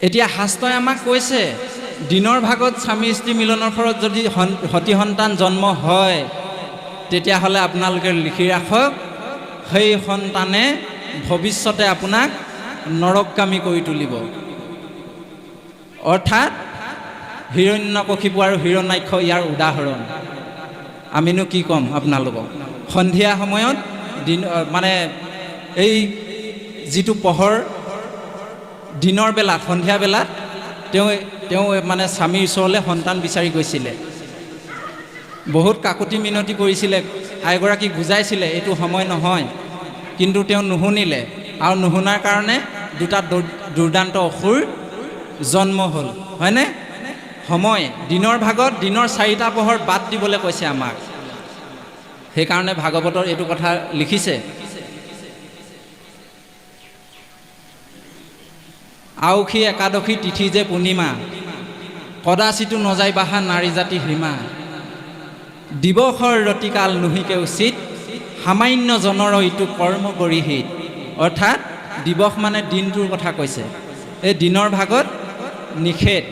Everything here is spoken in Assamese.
এতিয়া শাস্ত্ৰই আমাক কৈছে দিনৰ ভাগত স্বামী স্ত্ৰী মিলনৰ ফলত যদি সতি সন্তান জন্ম হয় তেতিয়াহ'লে আপোনালোকে লিখি ৰাখক সেই সন্তানে ভৱিষ্যতে আপোনাক নৰকগামী কৰি তুলিব। অৰ্থাৎ হিৰণ্যকশিপু আৰু হিৰণ্যাক্ষ ইয়াৰ উদাহৰণ। আমিনো কি ক'ম আপোনালোকক। সন্ধিয়া সময়ত মানে এই যিটো পোহৰ দিনৰ বেলাত সন্ধিয়া বেলাত তেওঁ মানে স্বামীৰ ওচৰলৈ সন্তান বিচাৰি গৈছিলে। বহুত কাকতি মিনতি কৰিছিলে, আইগৰাকীক বুজাইছিলে এইটো সময় নহয়, কিন্তু তেওঁ নুশুনিলে আৰু নুশুনাৰ কাৰণে দুটা দুৰ্দান্ত অসুৰ জন্ম হ'ল, হয়নে? সময় দিনৰ ভাগত দিনৰ 4টা পোহৰ বাদ দিবলৈ কৈছে আমাক। সেইকাৰণে ভাগৱতৰ এইটো কথা লিখিছে। আউসী একাদশী তিথি যে পূৰ্ণিমা, কদাচিতো নযায় বাহা নাৰী জাতি হীমা, দিৱসৰ ৰতিকাল নুহিকে উচিত, সামান্য জনৰ ইটো কৰ্ম কৰিহিত। অৰ্থাৎ দিৱস মানে দিনটোৰ কথা কৈছে। এই দিনৰ ভাগত নিষেধ,